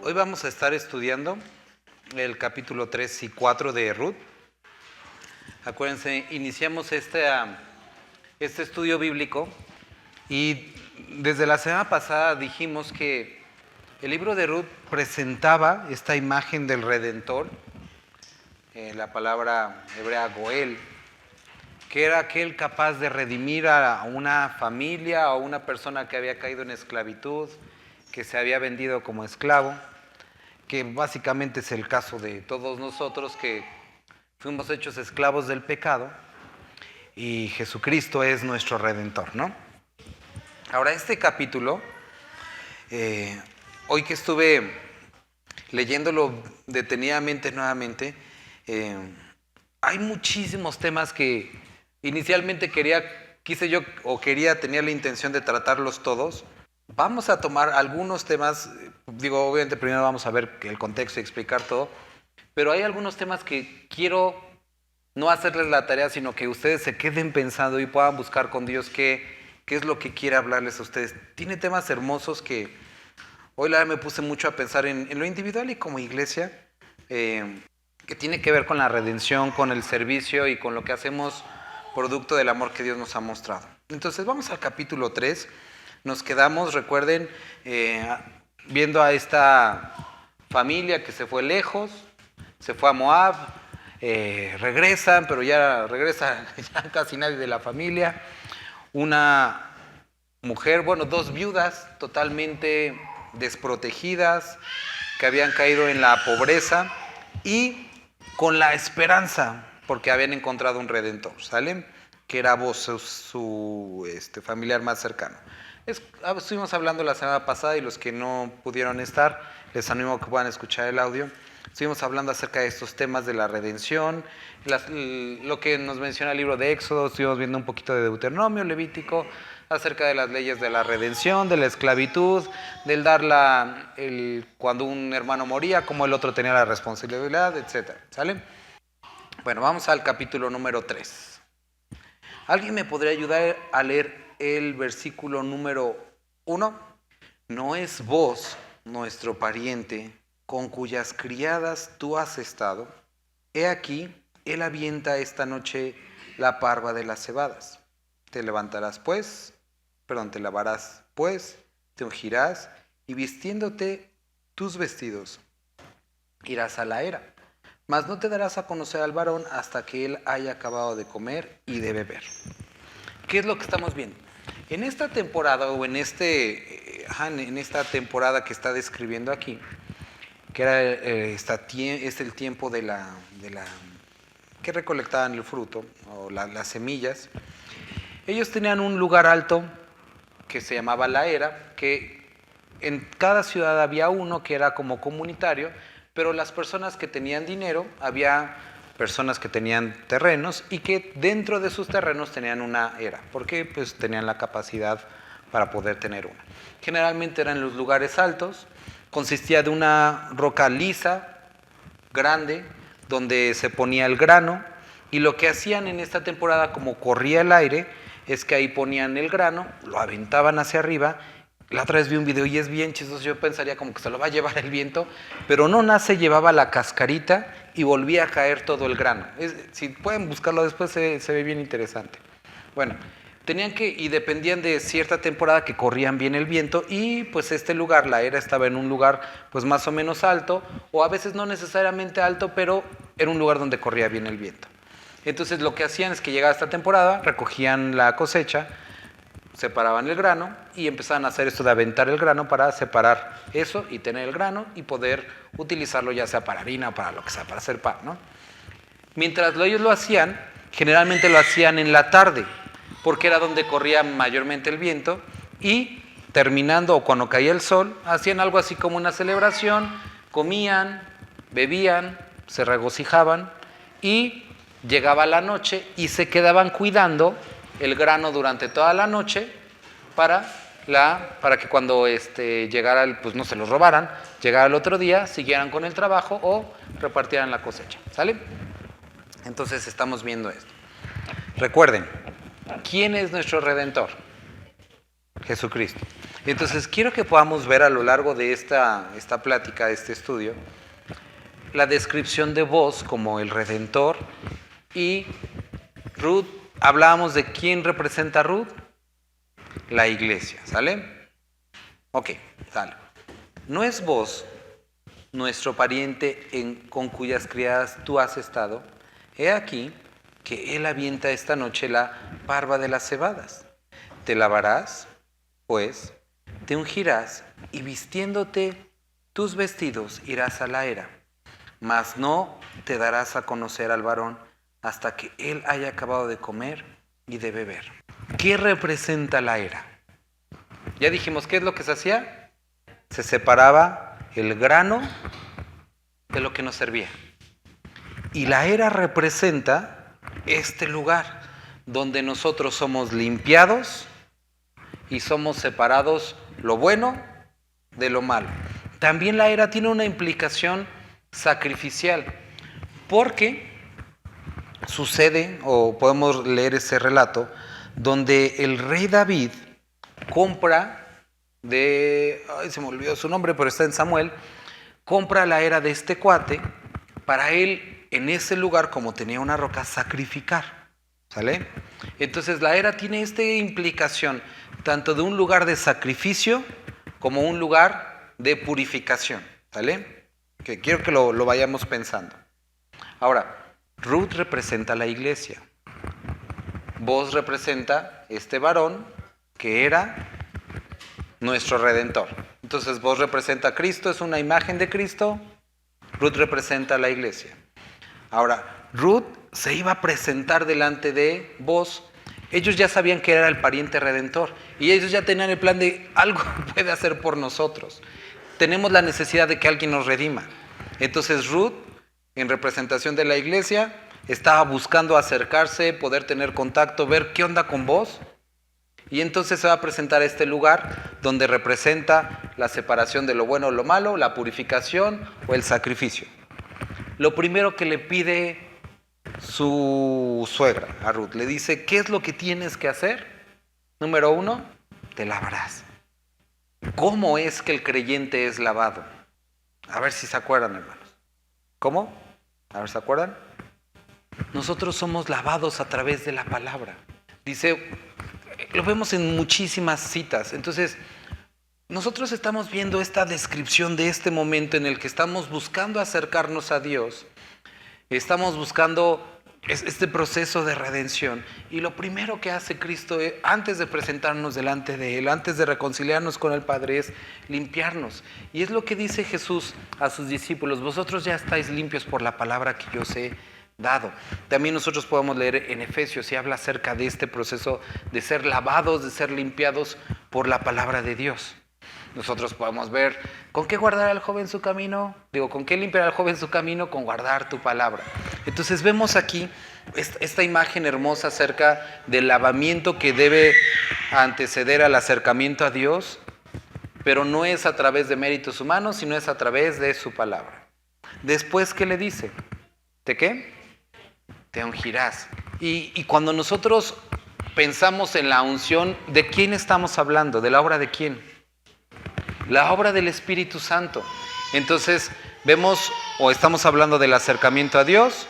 Hoy vamos a estar estudiando el capítulo 3 y 4 de Ruth. Acuérdense, iniciamos este estudio bíblico y desde la semana pasada dijimos que el libro de Ruth presentaba esta imagen del Redentor, la palabra hebrea Goel, que era aquel capaz de redimir a una familia o a una persona que había caído en esclavitud, que se había vendido como esclavo, que básicamente es el caso de todos nosotros que fuimos hechos esclavos del pecado y Jesucristo es nuestro Redentor, ¿no? Ahora, este capítulo, hoy que estuve leyéndolo detenidamente nuevamente, hay muchísimos temas que inicialmente tenía la intención de tratarlos todos. Vamos a tomar algunos temas, obviamente primero vamos a ver el contexto y explicar todo, pero hay algunos temas que quiero no hacerles la tarea, sino que ustedes se queden pensando y puedan buscar con Dios qué es lo que quiere hablarles a ustedes. Tiene temas hermosos que hoy la verdad me puse mucho a pensar en lo individual y como iglesia, que tiene que ver con la redención, con el servicio y con lo que hacemos producto del amor que Dios nos ha mostrado. Entonces vamos al capítulo 3. Nos quedamos, recuerden, viendo a esta familia que se fue lejos, se fue a Moab, regresan, pero ya regresa ya casi nadie de la familia. Una mujer, dos viudas totalmente desprotegidas, que habían caído en la pobreza y con la esperanza, porque habían encontrado un Redentor, ¿sale? Que era vos, su familiar más cercano. Estuvimos hablando la semana pasada y los que no pudieron estar, les animo a que puedan escuchar el audio. Estuvimos hablando acerca de estos temas de la redención, lo que nos menciona el libro de Éxodo, estuvimos viendo un poquito de Deuteronomio, Levítico, acerca de las leyes de la redención, de la esclavitud, del dar cuando un hermano moría, como el otro tenía la responsabilidad, etc. ¿Sale? Bueno, vamos al capítulo número 3. ¿Alguien me podría ayudar a leer el versículo número 1? ¿No es vos nuestro pariente con cuyas criadas tú has estado? He aquí, él avienta esta noche la parva de las cebadas. Te lavarás pues, te ungirás y vistiéndote tus vestidos, irás a la era. Mas no te darás a conocer al varón hasta que él haya acabado de comer y de beber. ¿Qué es lo que estamos viendo? En esta temporada, o en esta temporada que está describiendo aquí, que era es el tiempo de la que recolectaban el fruto, o las semillas, ellos tenían un lugar alto que se llamaba la era, que en cada ciudad había uno que era como comunitario, pero las personas que tenían dinero, había personas que tenían terrenos y que dentro de sus terrenos tenían una era, porque pues tenían la capacidad para poder tener una. Generalmente eran en los lugares altos, consistía de una roca lisa, grande, donde se ponía el grano, y lo que hacían en esta temporada, como corría el aire, es que ahí ponían el grano, lo aventaban hacia arriba. La otra vez vi un video y es bien chistoso, yo pensaría como que se lo va a llevar el viento, pero no, se llevaba la cascarita y volvía a caer todo el grano. Si pueden buscarlo después, se ve bien interesante. Bueno, y dependían de cierta temporada que corrían bien el viento, y pues este lugar, la era, estaba en un lugar pues más o menos alto, o a veces no necesariamente alto, pero era un lugar donde corría bien el viento. Entonces lo que hacían es que llegaba esta temporada, recogían la cosecha, separaban el grano y empezaban a hacer esto de aventar el grano para separar eso y tener el grano y poder utilizarlo ya sea para harina o para lo que sea, para hacer pan, ¿no? Mientras ellos lo hacían, generalmente lo hacían en la tarde, porque era donde corría mayormente el viento, y terminando o cuando caía el sol, hacían algo así como una celebración, comían, bebían, se regocijaban, y llegaba la noche y se quedaban cuidando el grano durante toda la noche para que cuando llegara, pues no se los robaran, llegara el otro día, siguieran con el trabajo o repartieran la cosecha, ¿sale? Entonces estamos viendo esto. Recuerden, ¿quién es nuestro Redentor? Jesucristo. Entonces quiero que podamos ver a lo largo de esta plática, de este estudio, la descripción de Boaz como el Redentor y Ruth. Hablábamos de quién representa a Ruth, la iglesia, ¿sale? Ok, sale. ¿No es Boaz nuestro pariente con cuyas criadas tú has estado? He aquí que él avienta esta noche la parva de las cebadas. Te lavarás, pues, te ungirás y vistiéndote tus vestidos irás a la era, mas no te darás a conocer al varón hasta que él haya acabado de comer y de beber. ¿Qué representa la era? Ya dijimos, ¿qué es lo que se hacía? Se separaba el grano de lo que nos servía. Y la era representa este lugar donde nosotros somos limpiados y somos separados lo bueno de lo malo. También la era tiene una implicación sacrificial, porque sucede, o podemos leer ese relato, donde el rey David compra se me olvidó su nombre, pero está en Samuel, compra la era de este cuate para él, en ese lugar, como tenía una roca, sacrificar, ¿sale? Entonces la era tiene esta implicación, tanto de un lugar de sacrificio como un lugar de purificación, ¿sale? Que quiero que lo vayamos pensando. Ahora, Ruth representa la iglesia. Boaz representa este varón que era nuestro Redentor. Entonces Boaz representa a Cristo, es una imagen de Cristo. Ruth representa a la iglesia. Ahora, Ruth se iba a presentar delante de Boaz. Ellos ya sabían que era el pariente redentor y ellos ya tenían el plan de algo puede hacer por nosotros. Tenemos la necesidad de que alguien nos redima. Entonces Ruth, en representación de la iglesia, estaba buscando acercarse, poder tener contacto, ver qué onda con Boaz. Y entonces se va a presentar a este lugar donde representa la separación de lo bueno o lo malo, la purificación o el sacrificio. Lo primero que le pide su suegra a Ruth, le dice, ¿qué es lo que tienes que hacer? Número 1, te lavarás. ¿Cómo es que el creyente es lavado? A ver si se acuerdan, hermanos. ¿Cómo? A ver, ¿se acuerdan? Nosotros somos lavados a través de la palabra. Dice, lo vemos en muchísimas citas. Entonces, nosotros estamos viendo esta descripción de este momento en el que estamos buscando acercarnos a Dios. Estamos buscando este proceso de redención. Y lo primero que hace Cristo antes de presentarnos delante de Él, antes de reconciliarnos con el Padre, es limpiarnos. Y es lo que dice Jesús a sus discípulos: vosotros ya estáis limpios por la palabra que yo os he dado. También nosotros podemos leer en Efesios y habla acerca de este proceso de ser lavados, de ser limpiados por la palabra de Dios. Nosotros podemos ver, ¿con qué guardará el joven su camino? ¿Con qué limpiará el joven su camino? Con guardar tu palabra. Entonces vemos aquí esta imagen hermosa acerca del lavamiento que debe anteceder al acercamiento a Dios, pero no es a través de méritos humanos, sino es a través de su palabra. Después, ¿qué le dice? ¿De qué? Te ungirás. Y cuando nosotros pensamos en la unción, ¿de quién estamos hablando? ¿De la obra de quién? La obra del Espíritu Santo. Entonces vemos o estamos hablando del acercamiento a Dios.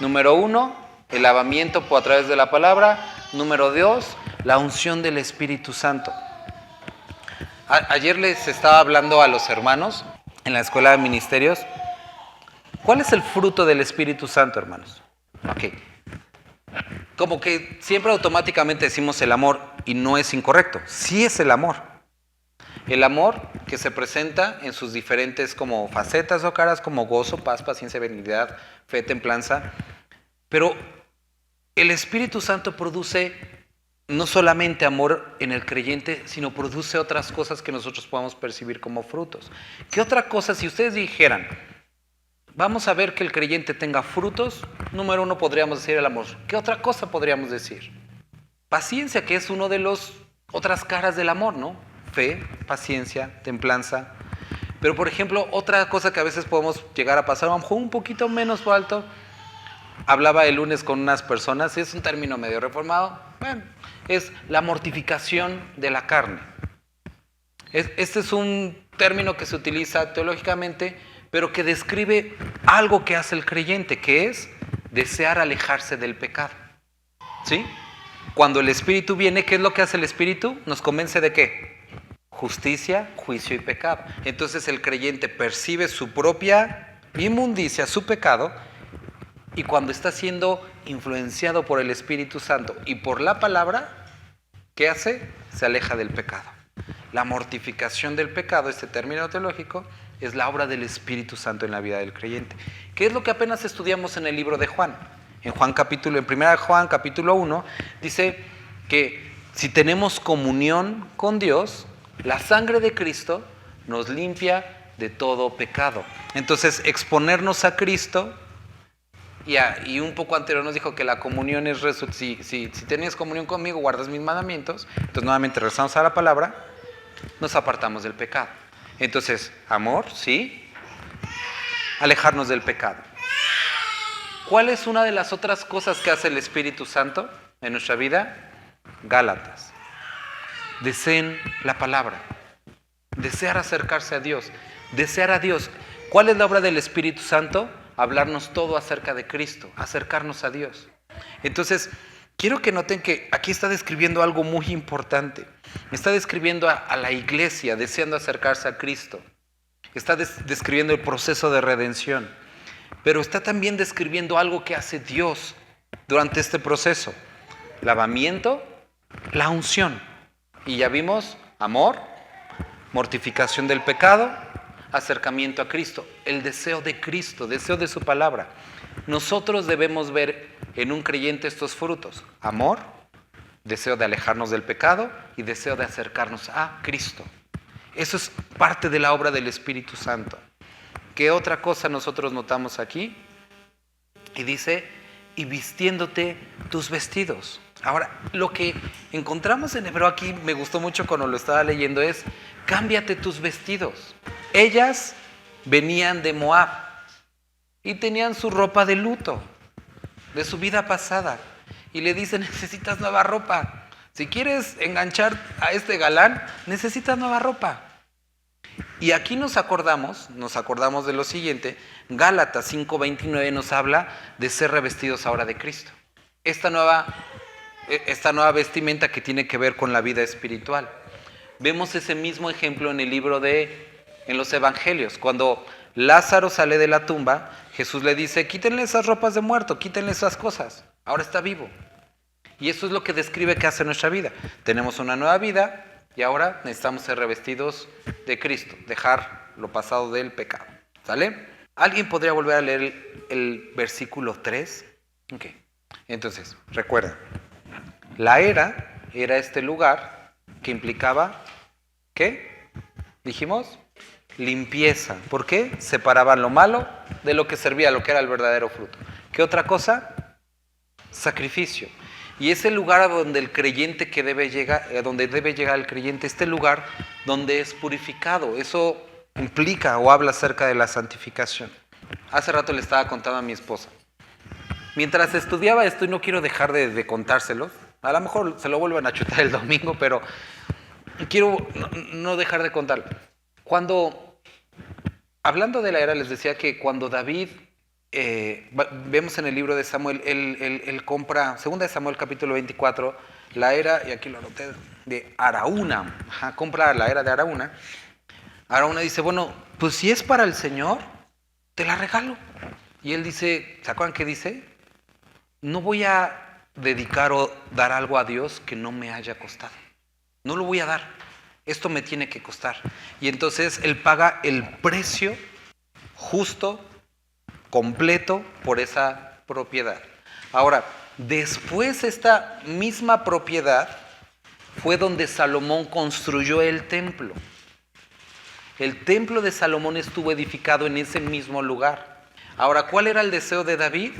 Número 1, el lavamiento a través de la palabra. Número 2, la unción del Espíritu Santo. Ayer les estaba hablando a los hermanos en la escuela de ministerios. ¿Cuál es el fruto del Espíritu Santo, hermanos? Ok. Como que siempre automáticamente decimos el amor y no es incorrecto. Sí es el amor. El amor que se presenta en sus diferentes como facetas o caras, como gozo, paz, paciencia, benignidad, fe, templanza. Pero el Espíritu Santo produce no solamente amor en el creyente, sino produce otras cosas que nosotros podamos percibir como frutos. ¿Qué otra cosa? Si ustedes dijeran, vamos a ver que el creyente tenga frutos, número 1 podríamos decir el amor. ¿Qué otra cosa podríamos decir? Paciencia, que es uno de los otras caras del amor, ¿no? Fe, paciencia, templanza. Pero por ejemplo, otra cosa que a veces podemos llegar a pasar, a lo mejor un poquito menos por alto. Hablaba el lunes con unas personas, es un término medio reformado. Bueno, es la mortificación de la carne. Este es un término que se utiliza teológicamente, pero que describe algo que hace el creyente, que es desear alejarse del pecado. ¿Sí? Cuando el Espíritu viene, ¿qué es lo que hace el Espíritu? Nos convence de ¿qué? Justicia, juicio y pecado. Entonces el creyente percibe su propia inmundicia, su pecado, y cuando está siendo influenciado por el Espíritu Santo y por la palabra, ¿qué hace? Se aleja del pecado. La mortificación del pecado, este término teológico, es la obra del Espíritu Santo en la vida del creyente. ¿Qué es lo que apenas estudiamos en el libro de Juan? En 1 Juan capítulo 1, dice que si tenemos comunión con Dios, la sangre de Cristo nos limpia de todo pecado. Entonces, exponernos a Cristo, y un poco anterior nos dijo que la comunión es, si tenías comunión conmigo, guardas mis mandamientos. Entonces, nuevamente regresamos a la palabra, nos apartamos del pecado. Entonces, amor, sí, alejarnos del pecado. ¿Cuál es una de las otras cosas que hace el Espíritu Santo en nuestra vida? Gálatas. Deseen la palabra, desear acercarse a Dios, desear a Dios. ¿Cuál es la obra del Espíritu Santo? Hablarnos todo acerca de Cristo, acercarnos a Dios. Entonces, quiero que noten que aquí está describiendo algo muy importante. Está describiendo a la iglesia deseando acercarse a Cristo. Está describiendo el proceso de redención. Pero está también describiendo algo que hace Dios durante este proceso. Lavamiento, la unción. Y ya vimos amor, mortificación del pecado, acercamiento a Cristo, el deseo de Cristo, deseo de su palabra. Nosotros debemos ver en un creyente estos frutos: amor, deseo de alejarnos del pecado y deseo de acercarnos a Cristo. Eso es parte de la obra del Espíritu Santo. ¿Qué otra cosa nosotros notamos aquí? Y dice, y vistiéndote tus vestidos. Ahora, lo que encontramos en hebreo aquí, me gustó mucho cuando lo estaba leyendo, es, cámbiate tus vestidos. Ellas venían de Moab y tenían su ropa de luto, de su vida pasada. Y le dicen, necesitas nueva ropa. Si quieres enganchar a este galán, necesitas nueva ropa. Y aquí nos acordamos de lo siguiente. Gálatas 5:29 nos habla de ser revestidos ahora de Cristo. Esta nueva vestimenta que tiene que ver con la vida espiritual. Vemos ese mismo ejemplo en los evangelios. Cuando Lázaro sale de la tumba, Jesús le dice, quítenle esas ropas de muerto, quítenle esas cosas. Ahora está vivo. Y eso es lo que describe que hace nuestra vida. Tenemos una nueva vida y ahora necesitamos ser revestidos de Cristo, dejar lo pasado del pecado. ¿Sale? ¿Alguien podría volver a leer el versículo 3? Ok. Entonces, recuerda, la era este lugar que implicaba, ¿qué? Dijimos, limpieza. ¿Por qué? Separaban lo malo de lo que servía, lo que era el verdadero fruto. ¿Qué otra cosa? Sacrificio. Y es el lugar a donde el creyente debe llegar el creyente, este lugar donde es purificado. Eso implica o habla acerca de la santificación. Hace rato le estaba contando a mi esposa. Mientras estudiaba esto, y no quiero dejar de contárselo, a lo mejor se lo vuelvan a chutar el domingo, pero quiero no dejar de contarlo. Hablando de la era, les decía que cuando David, vemos en el libro de Samuel, él compra, 2 de Samuel capítulo 24, la era, y aquí lo anoté, de Araúna. Compra la era de Araúna. Araúna dice, bueno, pues si es para el Señor, te la regalo. Y él dice, ¿se acuerdan qué dice? No voy a dedicar o dar algo a Dios que no me haya costado. No lo voy a dar. Esto me tiene que costar. Y entonces él paga el precio justo, completo, por esa propiedad. Ahora, después esta misma propiedad fue donde Salomón construyó el templo. El templo de Salomón estuvo edificado en ese mismo lugar. Ahora, ¿cuál era el deseo de David?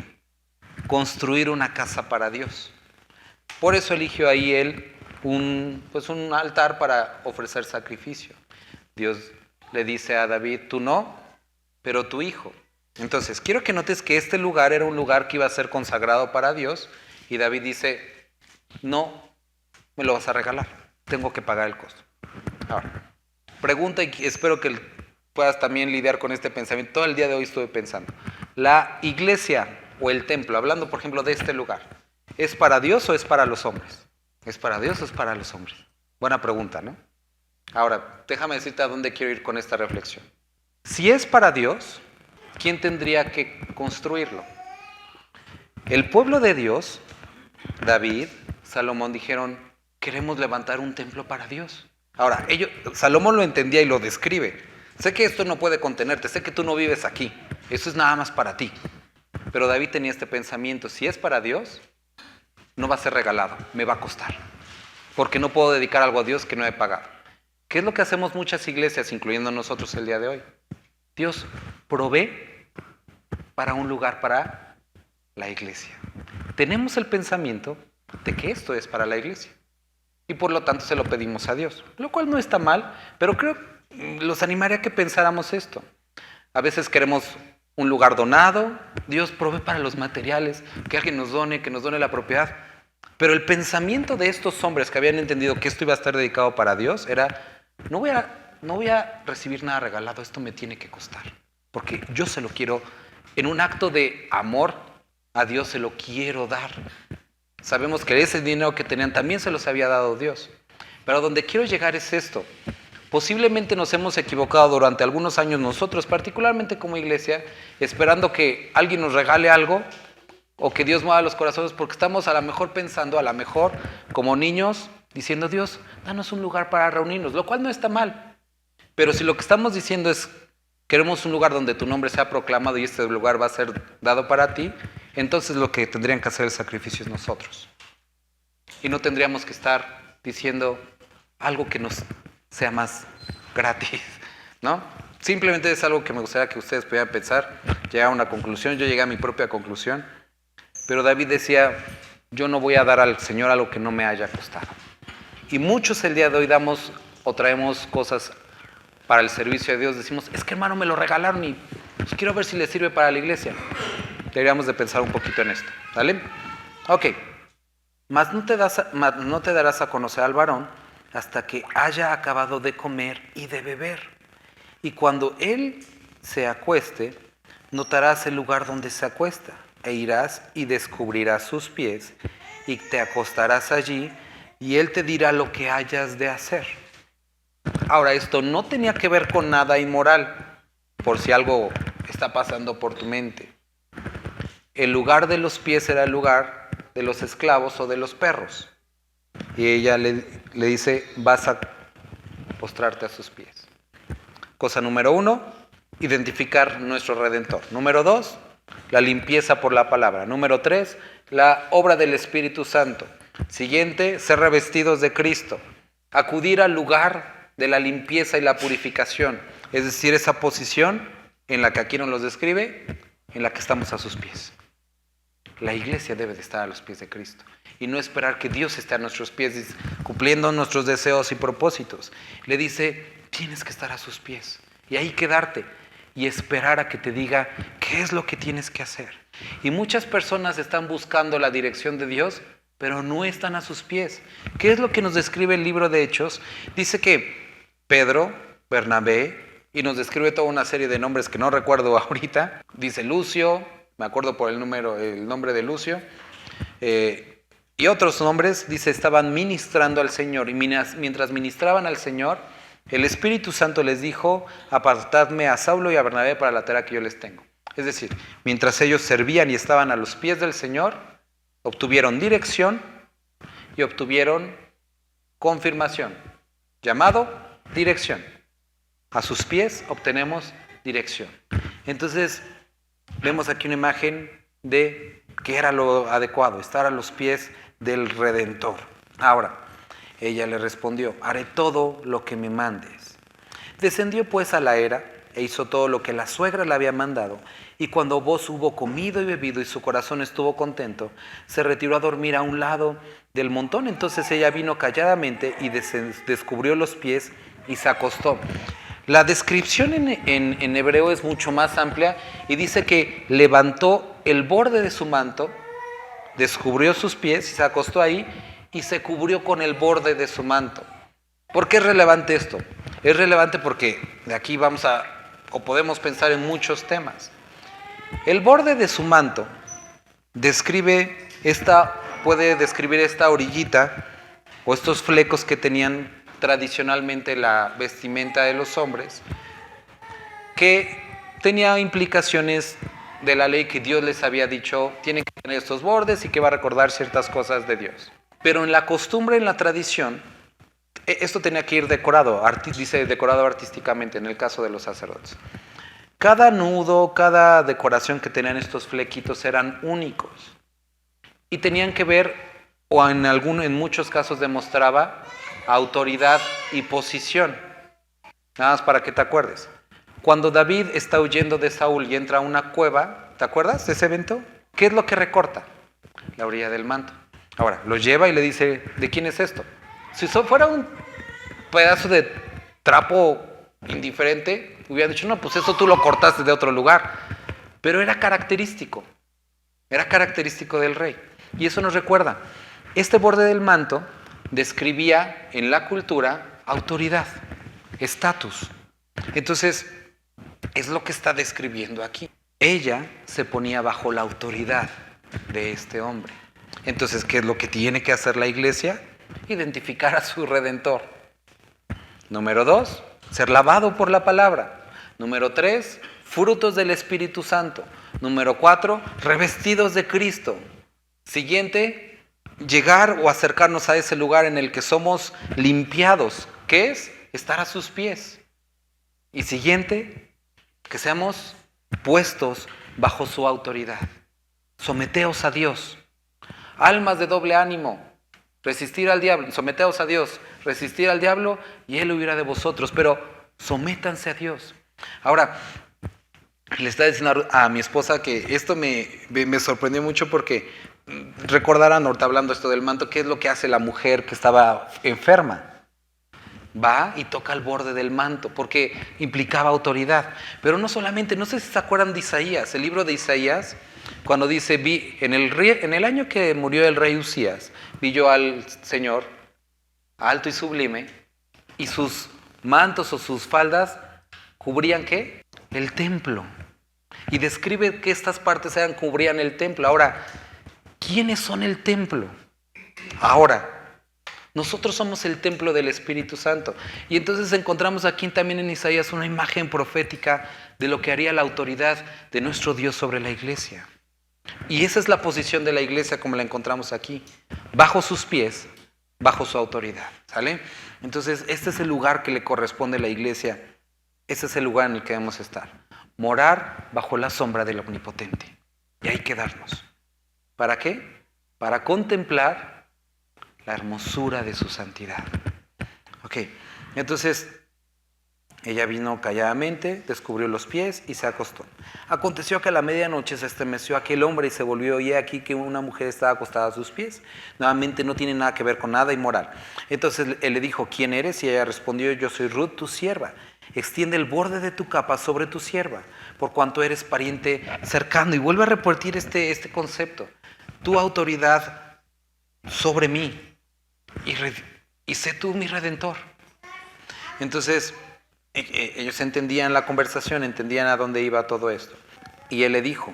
Construir una casa para Dios. Por eso eligió ahí él un altar para ofrecer sacrificio. Dios le dice a David, tú no, pero tu hijo. Entonces, quiero que notes que este lugar era un lugar que iba a ser consagrado para Dios, y David dice, no, me lo vas a regalar. Tengo que pagar el costo. Ahora, pregunta y espero que puedas también lidiar con este pensamiento. Todo el día de hoy estuve pensando. ¿La iglesia o el templo, hablando por ejemplo de este lugar, es para Dios o es para los hombres? ¿Es para Dios o es para los hombres? Buena pregunta, ¿no? Ahora, déjame decirte a dónde quiero ir con esta reflexión. Si es para Dios, ¿quién tendría que construirlo? El pueblo de Dios, David, Salomón, dijeron, queremos levantar un templo para Dios. Ahora, Salomón lo entendía y lo describe. Sé que esto no puede contenerte, sé que tú no vives aquí, eso es nada más para ti. Pero David tenía este pensamiento, si es para Dios, no va a ser regalado, me va a costar. Porque no puedo dedicar algo a Dios que no he pagado. ¿Qué es lo que hacemos muchas iglesias, incluyendo nosotros el día de hoy? Dios provee para un lugar para la iglesia. Tenemos el pensamiento de que esto es para la iglesia. Y por lo tanto se lo pedimos a Dios. Lo cual no está mal, pero creo que los animaría a que pensáramos esto. A veces queremos un lugar donado. Dios provee para los materiales, que alguien nos done, que nos done la propiedad. Pero el pensamiento de estos hombres que habían entendido que esto iba a estar dedicado para Dios era, no voy a recibir nada regalado, esto me tiene que costar. Porque yo se lo quiero, en un acto de amor a Dios se lo quiero dar. Sabemos que ese dinero que tenían también se los había dado Dios. Pero donde quiero llegar es esto. Posiblemente nos hemos equivocado durante algunos años nosotros, particularmente como iglesia, esperando que alguien nos regale algo o que Dios mueva los corazones, porque estamos a lo mejor pensando, a lo mejor como niños, diciendo, Dios, danos un lugar para reunirnos, lo cual no está mal. Pero si lo que estamos diciendo es, queremos un lugar donde tu nombre sea proclamado y este lugar va a ser dado para ti, entonces lo que tendrían que hacer el sacrificio es nosotros. Y no tendríamos que estar diciendo algo que nos sea más gratis, ¿no? Simplemente es algo que me gustaría que ustedes pudieran pensar, llegar a una conclusión. Yo llegué a mi propia conclusión, pero David decía, yo no voy a dar al Señor algo que no me haya costado. Y muchos el día de hoy damos o traemos cosas para el servicio de Dios. Decimos, es que hermano me lo regalaron y pues, quiero ver si le sirve para la iglesia. Deberíamos de pensar un poquito en esto, ¿vale? Ok. Mas no te darás a conocer al varón hasta que haya acabado de comer y de beber. Y cuando él se acueste, notarás el lugar donde se acuesta, e irás y descubrirás sus pies, y te acostarás allí, y él te dirá lo que hayas de hacer. Ahora, esto no tenía que ver con nada inmoral, por si algo está pasando por tu mente. El lugar de los pies era el lugar de los esclavos o de los perros. Y ella le dice, vas a postrarte a sus pies. Cosa número 1, identificar nuestro Redentor. Número 2, la limpieza por la palabra. Número 3, la obra del Espíritu Santo. Siguiente, ser revestidos de Cristo. Acudir al lugar de la limpieza y la purificación. Es decir, esa posición en la que aquí nos los describe, en la que estamos a sus pies. La iglesia debe de estar a los pies de Cristo. Y no esperar que Dios esté a nuestros pies cumpliendo nuestros deseos y propósitos. Le dice, tienes que estar a sus pies. Y ahí quedarte. Y esperar a que te diga qué es lo que tienes que hacer. Y muchas personas están buscando la dirección de Dios, pero no están a sus pies. ¿Qué es lo que nos describe el libro de Hechos? Dice que Pedro, Bernabé, y nos describe toda una serie de nombres que no recuerdo ahorita. Dice Lucio, me acuerdo por el nombre de Lucio, y otros nombres, dice, estaban ministrando al Señor. Y mientras ministraban al Señor, el Espíritu Santo les dijo, apartadme a Saulo y a Bernabé para la tarea que yo les tengo. Es decir, mientras ellos servían y estaban a los pies del Señor, obtuvieron dirección y obtuvieron confirmación. Llamado, dirección. A sus pies obtenemos dirección. Entonces, vemos aquí una imagen de que era lo adecuado, estar a los pies del Redentor. Ahora, ella le respondió, haré todo lo que me mandes. Descendió pues a la era e hizo todo lo que la suegra le había mandado. Y cuando vos hubo comido y bebido y su corazón estuvo contento, se retiró a dormir a un lado del montón. Entonces ella vino calladamente y descubrió los pies y se acostó. La descripción en hebreo es mucho más amplia y dice que levantó el borde de su manto, descubrió sus pies y se acostó ahí y se cubrió con el borde de su manto. ¿Por qué es relevante esto? Es relevante porque de aquí podemos pensar en muchos temas. El borde de su manto puede describir esta orillita o estos flecos que tenían tradicionalmente la vestimenta de los hombres, que tenía implicaciones de la ley que Dios les había dicho, tienen que tener estos bordes y que va a recordar ciertas cosas de Dios. Pero en la costumbre, en la tradición, esto tenía que ir decorado, dice decorado artísticamente en el caso de los sacerdotes. Cada nudo, cada decoración que tenían estos flequitos eran únicos y tenían que ver, o en muchos casos demostraba, autoridad y posición. Nada más para que te acuerdes. Cuando David está huyendo de Saúl y entra a una cueva, ¿te acuerdas de ese evento? ¿Qué es lo que recorta? La orilla del manto. Ahora, lo lleva y le dice, ¿de quién es esto? Si eso fuera un pedazo de trapo indiferente, hubiera dicho, no, pues eso tú lo cortaste de otro lugar. Pero era característico del rey. Y eso nos recuerda, este borde del manto describía en la cultura autoridad, estatus. Entonces, es lo que está describiendo aquí. Ella se ponía bajo la autoridad de este hombre. Entonces, ¿qué es lo que tiene que hacer la iglesia? Identificar a su Redentor. Número 2, ser lavado por la palabra. Número 3, frutos del Espíritu Santo. Número 4, revestidos de Cristo. Siguiente, llegar o acercarnos a ese lugar en el que somos limpiados. ¿Qué es? Estar a sus pies. Y siguiente, que seamos puestos bajo su autoridad. Someteos a Dios. Almas de doble ánimo. Resistir al diablo. Someteos a Dios. Resistir al diablo y Él huirá de vosotros. Pero sométanse a Dios. Ahora, le estaba diciendo a mi esposa que esto me sorprendió mucho porque recordarán, ahorita hablando esto del manto, ¿qué es lo que hace la mujer que estaba enferma? Va y toca el borde del manto porque implicaba autoridad. Pero no solamente, no sé si se acuerdan de Isaías, el libro de Isaías, cuando dice, en el año que murió el rey Usías, vi yo al Señor, alto y sublime, y sus mantos o sus faldas cubrían ¿qué? El templo. Y describe que estas partes cubrían el templo. Ahora, ¿quiénes son el templo? Ahora, nosotros somos el templo del Espíritu Santo. Y entonces encontramos aquí también en Isaías una imagen profética de lo que haría la autoridad de nuestro Dios sobre la iglesia. Y esa es la posición de la iglesia como la encontramos aquí. Bajo sus pies, bajo su autoridad. ¿Sale? Entonces, este es el lugar que le corresponde a la iglesia. Ese es el lugar en el que debemos estar. Morar bajo la sombra del Omnipotente. Y ahí quedarnos. ¿Para qué? Para contemplar la hermosura de su santidad. Ok, entonces ella vino calladamente, descubrió los pies y se acostó. Aconteció que a la medianoche se estremeció aquel hombre y se volvió, y he aquí que una mujer estaba acostada a sus pies. Nuevamente no tiene nada que ver con nada inmoral. Entonces él le dijo, ¿quién eres? Y ella respondió, yo soy Ruth, tu sierva. Extiende el borde de tu capa sobre tu sierva, por cuanto eres pariente cercano. Y vuelve a repetir este concepto. Tu autoridad sobre mí. Y sé tú mi Redentor. Entonces, ellos entendían la conversación, entendían a dónde iba todo esto. Y él le dijo,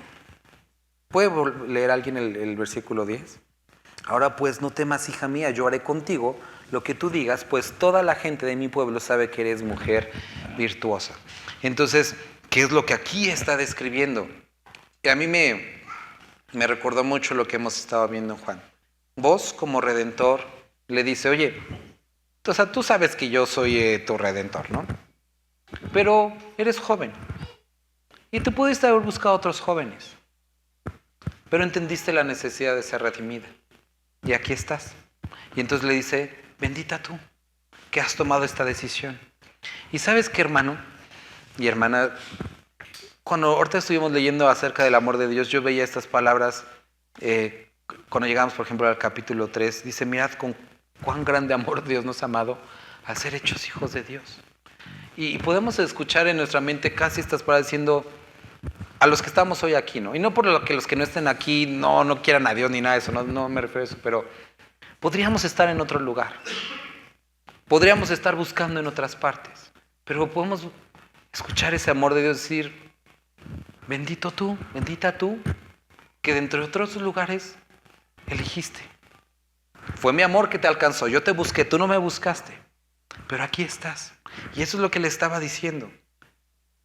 ¿puede leer alguien el versículo 10? Ahora pues no temas, hija mía, yo haré contigo lo que tú digas, pues toda la gente de mi pueblo sabe que eres mujer virtuosa. Entonces, ¿qué es lo que aquí está describiendo? Y a mí me recordó mucho lo que hemos estado viendo en Juan. Vos, como Redentor, le dice, oye, o sea, tú sabes que yo soy tu Redentor, ¿no? Pero eres joven. Y tú pudiste haber buscado a otros jóvenes. Pero entendiste la necesidad de ser redimida. Y aquí estás. Y entonces le dice, bendita tú, que has tomado esta decisión. Y sabes qué, hermano y hermana, cuando ahorita estuvimos leyendo acerca del amor de Dios, yo veía estas palabras, cuando llegamos, por ejemplo, al capítulo 3, dice, mirad con cuán grande amor Dios nos ha amado al ser hechos hijos de Dios. Y podemos escuchar en nuestra mente casi estas palabras diciendo a los que estamos hoy aquí, ¿no? Y no por lo que los que no estén aquí no quieran a Dios ni nada de eso, no me refiero a eso, pero Podríamos estar en otro lugar, podríamos estar buscando en otras partes, pero podemos escuchar ese amor de Dios decir, bendito tú, bendita tú, que de entre otros lugares elegiste. Fue mi amor que te alcanzó, yo te busqué, tú no me buscaste, pero aquí estás. Y eso es lo que le estaba diciendo.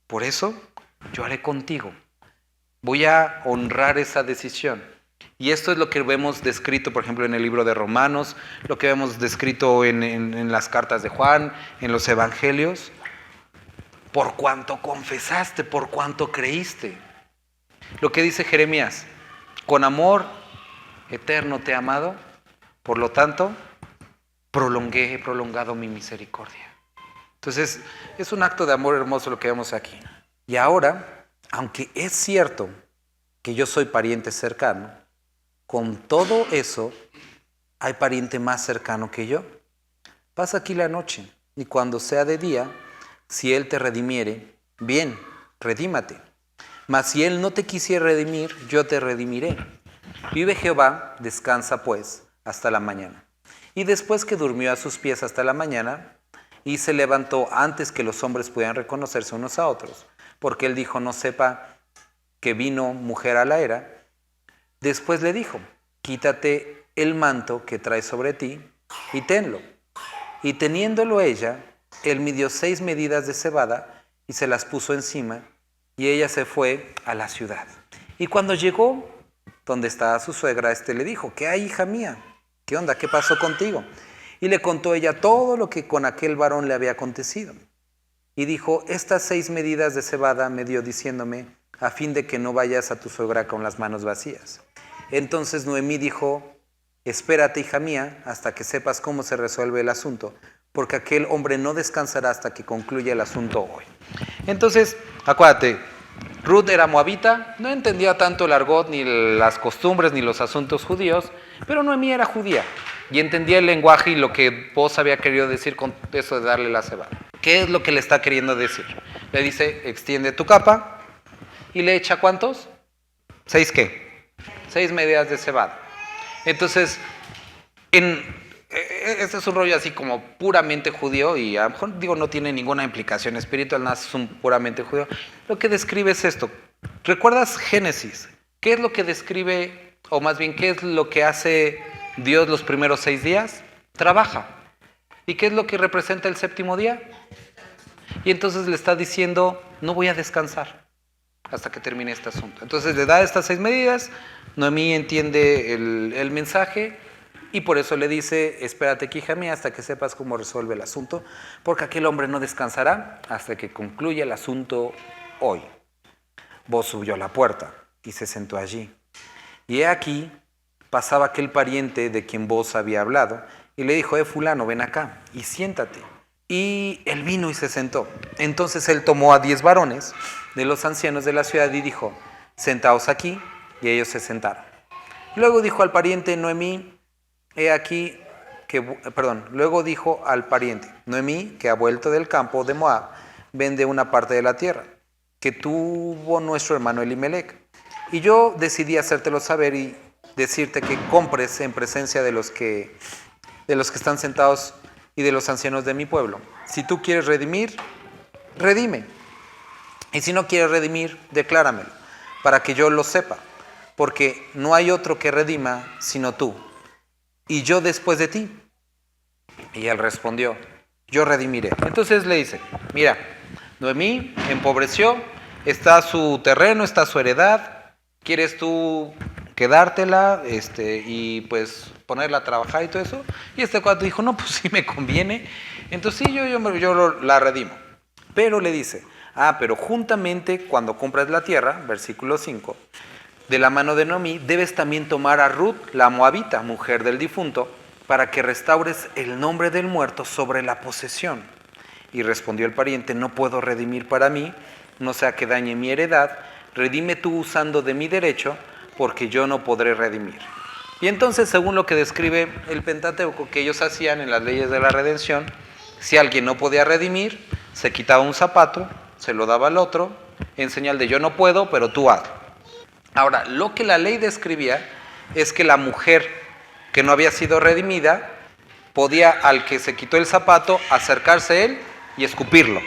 Por eso yo haré contigo. Voy a honrar esa decisión. Y esto es lo que vemos descrito, por ejemplo, en el libro de Romanos, lo que vemos descrito en las cartas de Juan, en los evangelios. Por cuanto confesaste, por cuanto creíste. Lo que dice Jeremías, con amor eterno te he amado, por lo tanto, he prolongado mi misericordia. Entonces, es un acto de amor hermoso lo que vemos aquí. Y ahora, aunque es cierto que yo soy pariente cercano, con todo eso, hay pariente más cercano que yo. Pasa aquí la noche, y cuando sea de día, si él te redimiere, bien, redímate. Mas si él no te quisiera redimir, yo te redimiré. Vive Jehová, descansa pues, hasta la mañana. Y después que durmió a sus pies hasta la mañana, y se levantó antes que los hombres pudieran reconocerse unos a otros, porque él dijo, no sepa que vino mujer a la era. Después le dijo, quítate el manto que traes sobre ti y tenlo. Y teniéndolo ella, él midió 6 medidas de cebada y se las puso encima, y ella se fue a la ciudad. Y cuando llegó donde estaba su suegra, le dijo, ¿qué hay, hija mía? ¿Qué onda? ¿Qué pasó contigo? Y le contó ella todo lo que con aquel varón le había acontecido. Y dijo, estas 6 medidas de cebada me dio diciéndome, a fin de que no vayas a tu suegra con las manos vacías. Entonces Noemí dijo, espérate, hija mía, hasta que sepas cómo se resuelve el asunto, porque aquel hombre no descansará hasta que concluya el asunto hoy. Entonces, acuérdate, Ruth era moabita, no entendía tanto el argot, ni las costumbres, ni los asuntos judíos, pero Noemí era judía y entendía el lenguaje y lo que Boaz había querido decir con eso de darle la cebada. ¿Qué es lo que le está queriendo decir? Le dice, extiende tu capa y le echa ¿cuántos? 6 ¿qué? 6 medidas de cebada. Entonces, este es un rollo así como puramente judío y a lo mejor digo no tiene ninguna implicación espiritual, nada, es un puramente judío. Lo que describe es esto. ¿Recuerdas Génesis? ¿Qué es lo que describe, o más bien qué es lo que hace Dios los primeros 6 días? Trabaja. ¿Y qué es lo que representa el séptimo día? Y entonces le está diciendo, no voy a descansar hasta que termine este asunto. Entonces le da estas 6 medidas, Noemí entiende el mensaje y por eso le dice, espérate aquí, hija mía, hasta que sepas cómo resuelve el asunto, porque aquel hombre no descansará hasta que concluya el asunto hoy. Boaz subió a la puerta y se sentó allí. Y he aquí, pasaba aquel pariente de quien Boaz había hablado y le dijo, fulano, ven acá y siéntate. Y él vino y se sentó. Entonces él tomó a 10 varones de los ancianos de la ciudad y dijo, sentaos aquí, y ellos se sentaron. Luego dijo al pariente Noemí, luego dijo al pariente Noemí, que ha vuelto del campo de Moab, vende una parte de la tierra, que tuvo nuestro hermano Elimelec. Y yo decidí hacértelo saber y decirte que compres en presencia de los que están sentados y de los ancianos de mi pueblo. Si tú quieres redimir, redime. Y si no quieres redimir, decláramelo, para que yo lo sepa, porque no hay otro que redima sino tú, y yo después de ti. Y él respondió, yo redimiré. Entonces le dice, mira, Noemí empobreció, está su terreno, está su heredad, ¿quieres tú quedártela y pues ponerla a trabajar y todo eso? Y este cuate dijo, no, pues sí me conviene. Entonces sí, yo la redimo. Pero le dice, pero juntamente cuando compras la tierra, versículo 5, de la mano de Noemí, debes también tomar a Ruth, la moabita, mujer del difunto, para que restaures el nombre del muerto sobre la posesión. Y respondió el pariente, no puedo redimir para mí, no sea que dañe mi heredad, redime tú usando de mi derecho, porque yo no podré redimir. Y entonces, según lo que describe el Pentateuco que ellos hacían en las leyes de la redención, si alguien no podía redimir, se quitaba un zapato, se lo daba al otro, en señal de yo no puedo, pero tú hazlo. Ahora, lo que la ley describía es que la mujer que no había sido redimida, podía, al que se quitó el zapato, acercarse a él y escupirlo,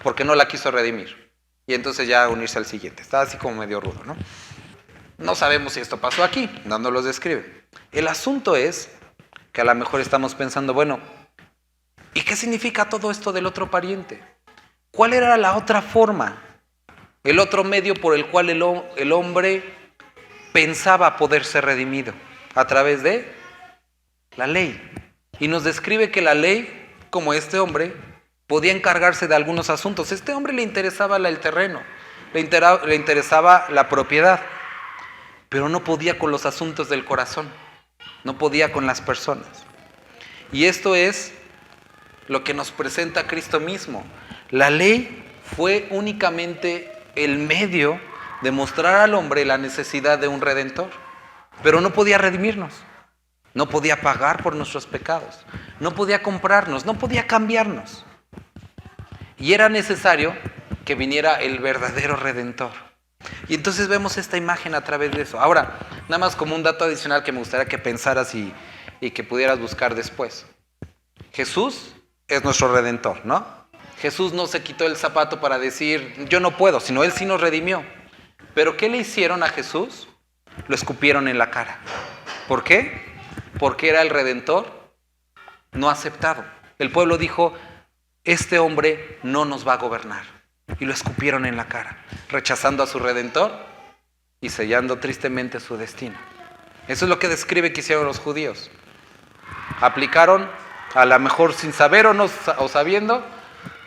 porque no la quiso redimir. Y entonces ya unirse al siguiente. Está así como medio rudo, ¿no? No sabemos si esto pasó aquí, no nos lo describe. El asunto es que a lo mejor estamos pensando, bueno, ¿y qué significa todo esto del otro pariente? ¿Cuál era la otra forma? El otro medio por el cual el hombre pensaba poder ser redimido, a través de la ley. Y nos describe que la ley, como este hombre, podía encargarse de algunos asuntos. Este hombre le interesaba el terreno, le interesaba la propiedad, pero no podía con los asuntos del corazón, no podía con las personas. Y esto es lo que nos presenta Cristo mismo. La ley fue únicamente el medio de mostrar al hombre la necesidad de un redentor, pero no podía redimirnos, no podía pagar por nuestros pecados, no podía comprarnos, no podía cambiarnos. Y era necesario que viniera el verdadero redentor. Y entonces vemos esta imagen a través de eso. Ahora, nada más como un dato adicional que me gustaría que pensaras y que pudieras buscar después. Jesús es nuestro redentor, ¿no? Jesús no se quitó el zapato para decir, yo no puedo, sino Él sí nos redimió. ¿Pero qué le hicieron a Jesús? Lo escupieron en la cara. ¿Por qué? Porque era el redentor no aceptado. El pueblo dijo, este hombre no nos va a gobernar. Y lo escupieron en la cara, rechazando a su redentor y sellando tristemente su destino. Eso es lo que describe que hicieron los judíos. Aplicaron, a lo mejor sin saber o, no, o sabiendo,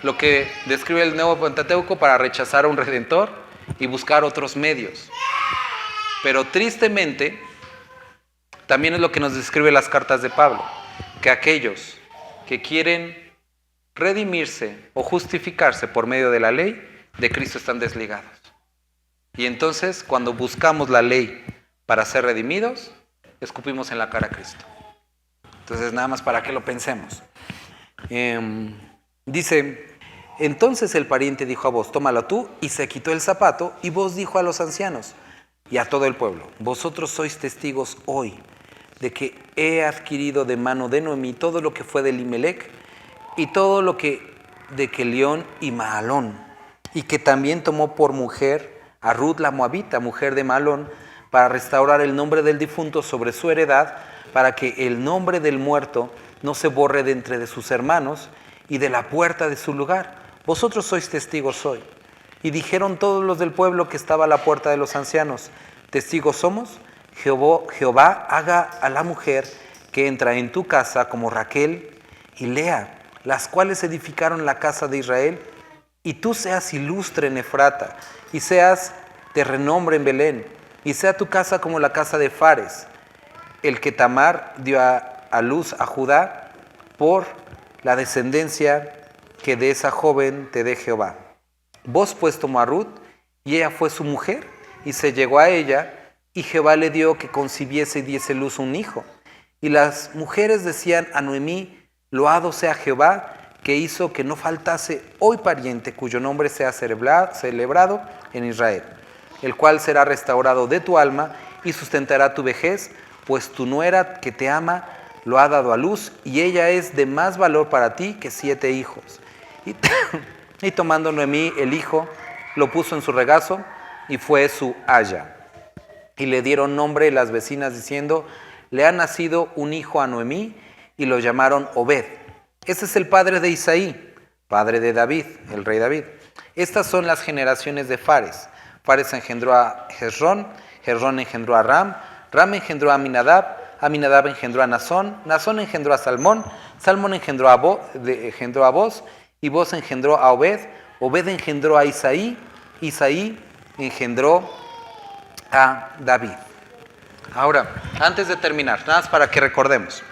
lo que describe el Nuevo Pentateuco para rechazar a un redentor y buscar otros medios. Pero tristemente, también es lo que nos describe las cartas de Pablo, que aquellos que quieren redimirse o justificarse por medio de la ley, de Cristo están desligados. Y entonces, cuando buscamos la ley para ser redimidos, escupimos en la cara a Cristo. Entonces, nada más para que lo pensemos. Dice, entonces el pariente dijo a vos, tómalo tú, y se quitó el zapato, y vos dijo a los ancianos y a todo el pueblo, vosotros sois testigos hoy de que he adquirido de mano de Noemí todo lo que fue de Elimelec y todo lo que de Kelión y Mahalón, y que también tomó por mujer a Ruth la Moabita, mujer de Mahalón, para restaurar el nombre del difunto sobre su heredad, para que el nombre del muerto no se borre de entre de sus hermanos y de la puerta de su lugar. Vosotros sois testigos hoy. Y dijeron todos los del pueblo que estaba a la puerta de los ancianos, testigos somos, Jehová haga a la mujer que entra en tu casa como Raquel y Lea, las cuales edificaron la casa de Israel, y tú seas ilustre en Efrata, y seas de renombre en Belén, y sea tu casa como la casa de Fares, el que Tamar dio a luz a Judá, por la descendencia que de esa joven te dé Jehová. Vos pues tomó a Ruth, y ella fue su mujer, y se llegó a ella, y Jehová le dio que concibiese y diese luz a un hijo. Y las mujeres decían a Noemí, loado sea Jehová, que hizo que no faltase hoy pariente cuyo nombre sea celebrado en Israel, el cual será restaurado de tu alma y sustentará tu vejez, pues tu nuera que te ama lo ha dado a luz, y ella es de más valor para ti que 7 hijos. Y tomando Noemí el hijo, lo puso en su regazo, y fue su aya. Y le dieron nombre las vecinas diciendo, le ha nacido un hijo a Noemí, y lo llamaron Obed. Este es el padre de Isaí, padre de David, el rey David. Estas son las generaciones de Fares. Fares engendró a Hezrón, Hezrón engendró a Ram, Ram engendró a Aminadab, Aminadab engendró a Nazón, Nazón engendró a Salmón, Salmón engendró a Boz, y Boz engendró a Obed, Obed engendró a Isaí, Isaí engendró a David. Ahora, antes de terminar, nada más para que recordemos.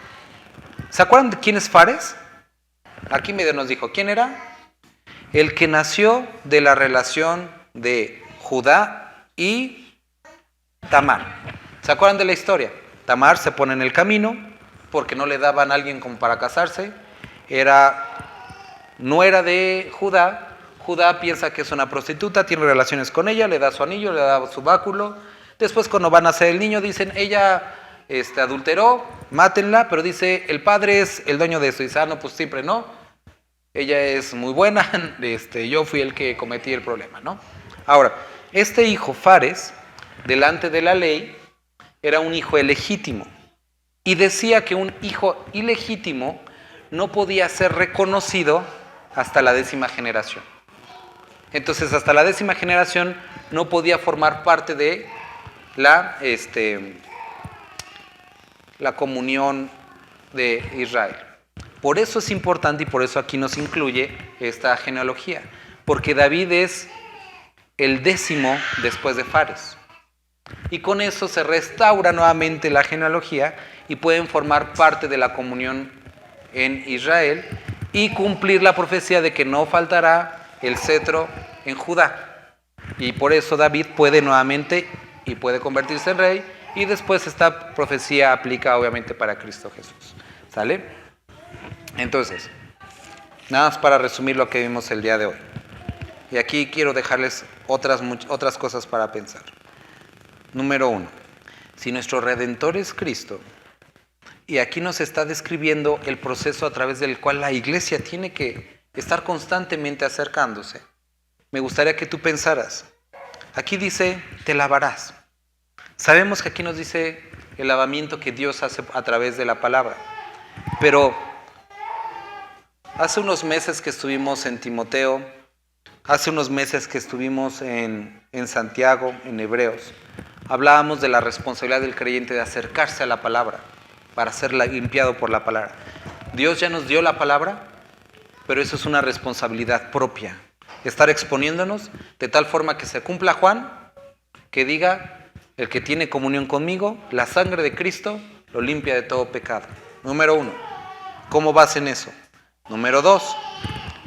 ¿Se acuerdan de quién es Fares? Aquí medio nos dijo, ¿quién era? El que nació de la relación de Judá y Tamar. ¿Se acuerdan de la historia? Tamar se pone en el camino porque no le daban a alguien como para casarse. No era de Judá. Judá piensa que es una prostituta, tiene relaciones con ella, le da su anillo, le da su báculo. Después cuando van a nacer el niño dicen, ella adulteró, mátenla, pero dice, el padre es el dueño de eso. Dice, no, pues siempre no. Ella es muy buena, yo fui el que cometí el problema, ¿no? Ahora, este hijo, Fares, delante de la ley, era un hijo ilegítimo. Y decía que un hijo ilegítimo no podía ser reconocido hasta la 10ª generación. Entonces, hasta la 10ª generación no podía formar parte de la comunión de Israel. Por eso es importante y por eso aquí nos incluye esta genealogía. Porque David es el 10º después de Fares. Y con eso se restaura nuevamente la genealogía y pueden formar parte de la comunión en Israel y cumplir la profecía de que no faltará el cetro en Judá. Y por eso David puede nuevamente y puede convertirse en rey, y después esta profecía aplica obviamente para Cristo Jesús. ¿Sale? Entonces, nada más para resumir lo que vimos el día de hoy. Y aquí quiero dejarles otras cosas para pensar. Número 1. Si nuestro Redentor es Cristo, y aquí nos está describiendo el proceso a través del cual la iglesia tiene que estar constantemente acercándose, me gustaría que tú pensaras. Aquí dice, te lavarás. Sabemos que aquí nos dice el lavamiento que Dios hace a través de la palabra. Pero hace unos meses que estuvimos en Timoteo, hace unos meses que estuvimos en Santiago, en Hebreos, hablábamos de la responsabilidad del creyente de acercarse a la palabra para ser limpiado por la palabra. Dios ya nos dio la palabra, pero eso es una responsabilidad propia. Estar exponiéndonos de tal forma que se cumpla Juan, que diga, el que tiene comunión conmigo, la sangre de Cristo lo limpia de todo pecado. Número 1, ¿cómo vas en eso? Número 2,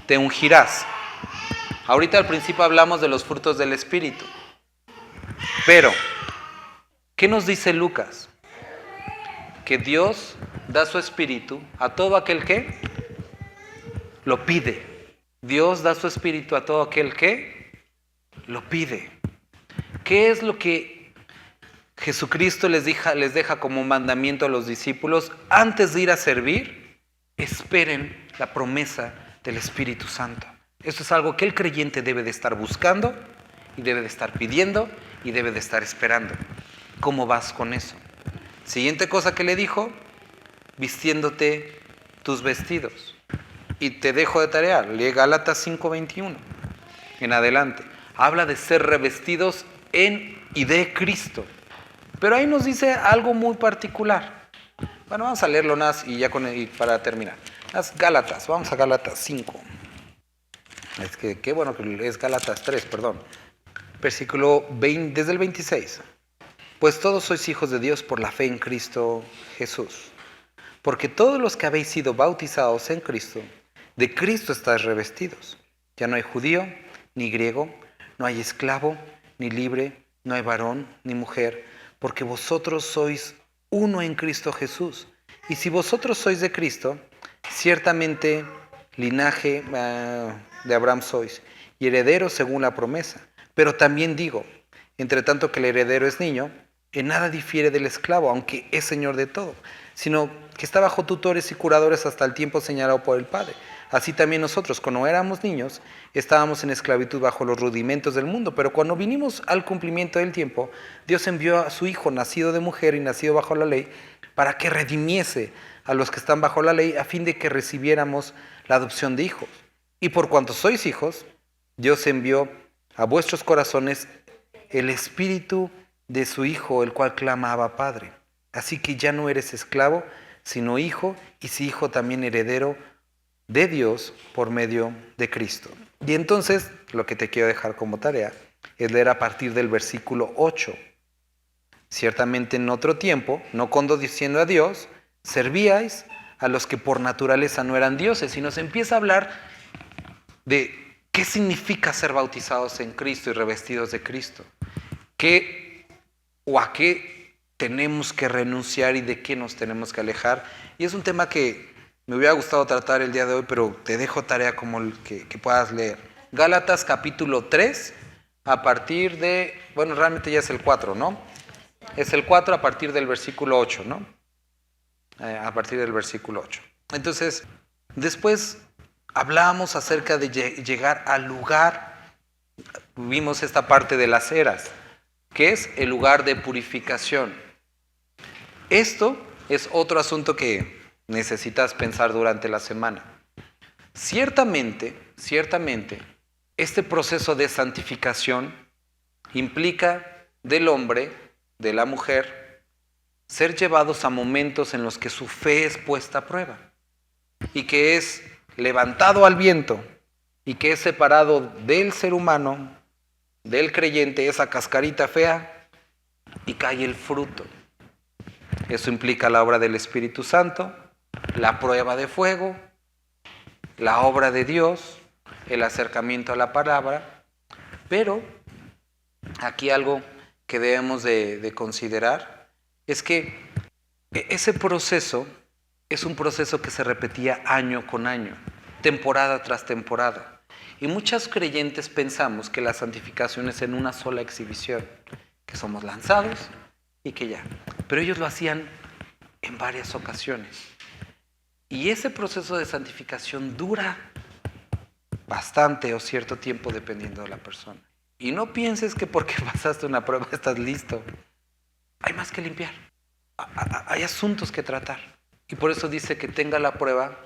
te ungirás. Ahorita al principio hablamos de los frutos del Espíritu. Pero, ¿qué nos dice Lucas? Que Dios da su Espíritu a todo aquel que lo pide. Dios da su Espíritu a todo aquel que lo pide. ¿Qué es lo que Jesucristo les deja como mandamiento a los discípulos? Antes de ir a servir, esperen la promesa del Espíritu Santo. Esto es algo que el creyente debe de estar buscando y debe de estar pidiendo y debe de estar esperando. ¿Cómo vas con eso? Siguiente cosa que le dijo, vistiéndote tus vestidos. Y te dejo de tarea, lee Gálatas 5:21 en adelante. Habla de ser revestidos en y de Cristo. Pero ahí nos dice algo muy particular. Bueno, vamos a leerlo más y ya para terminar. Las Gálatas, vamos a Gálatas 5. Es que qué bueno que es Gálatas 3, perdón. Versículo 20, desde el 26. Pues todos sois hijos de Dios por la fe en Cristo Jesús. Porque todos los que habéis sido bautizados en Cristo, de Cristo estáis revestidos. Ya no hay judío, ni griego, no hay esclavo, ni libre, no hay varón, ni mujer, porque vosotros sois uno en Cristo Jesús. Y si vosotros sois de Cristo, ciertamente linaje de Abraham sois, y herederos según la promesa. Pero también digo, entre tanto que el heredero es niño, en nada difiere del esclavo, aunque es señor de todo, sino que está bajo tutores y curadores hasta el tiempo señalado por el Padre. Así también nosotros, cuando éramos niños, estábamos en esclavitud bajo los rudimentos del mundo, pero cuando vinimos al cumplimiento del tiempo, Dios envió a su Hijo, nacido de mujer y nacido bajo la ley, para que redimiese a los que están bajo la ley, a fin de que recibiéramos la adopción de hijos. Y por cuanto sois hijos, Dios envió a vuestros corazones el Espíritu de su Hijo, el cual clama Abba Padre. Así que ya no eres esclavo, sino hijo, y si hijo también heredero de Dios por medio de Cristo. Y entonces, lo que te quiero dejar como tarea es leer a partir del versículo 8. Ciertamente en otro tiempo, no condiciendo a Dios, servíais a los que por naturaleza no eran dioses. Y nos empieza a hablar de qué significa ser bautizados en Cristo y revestidos de Cristo. ¿A qué tenemos que renunciar y de qué nos tenemos que alejar? Y es un tema que me hubiera gustado tratar el día de hoy, pero te dejo tarea como que puedas leer. Gálatas capítulo 3, a partir de, bueno, realmente ya es el 4, ¿no? Es el 4 a partir del versículo 8, ¿no? A partir del versículo 8. Entonces, después hablábamos acerca de llegar al lugar, vimos esta parte de las eras, que es el lugar de purificación. Esto es otro asunto que necesitas pensar durante la semana. Ciertamente, este proceso de santificación implica del hombre, de la mujer, ser llevados a momentos en los que su fe es puesta a prueba y que es levantado al viento y que es separado del ser humano, del creyente, esa cascarita fea, y cae el fruto. Eso implica la obra del Espíritu Santo, la prueba de fuego, la obra de Dios, el acercamiento a la palabra, pero aquí algo que debemos de considerar es que ese proceso es un proceso que se repetía año con año, temporada tras temporada. Y muchos creyentes pensamos que la santificación es en una sola exhibición, que somos lanzados y que ya. Pero ellos lo hacían en varias ocasiones. Y ese proceso de santificación dura bastante o cierto tiempo dependiendo de la persona. Y no pienses que porque pasaste una prueba estás listo. Hay más que limpiar. Hay asuntos que tratar. Y por eso dice que tenga la prueba,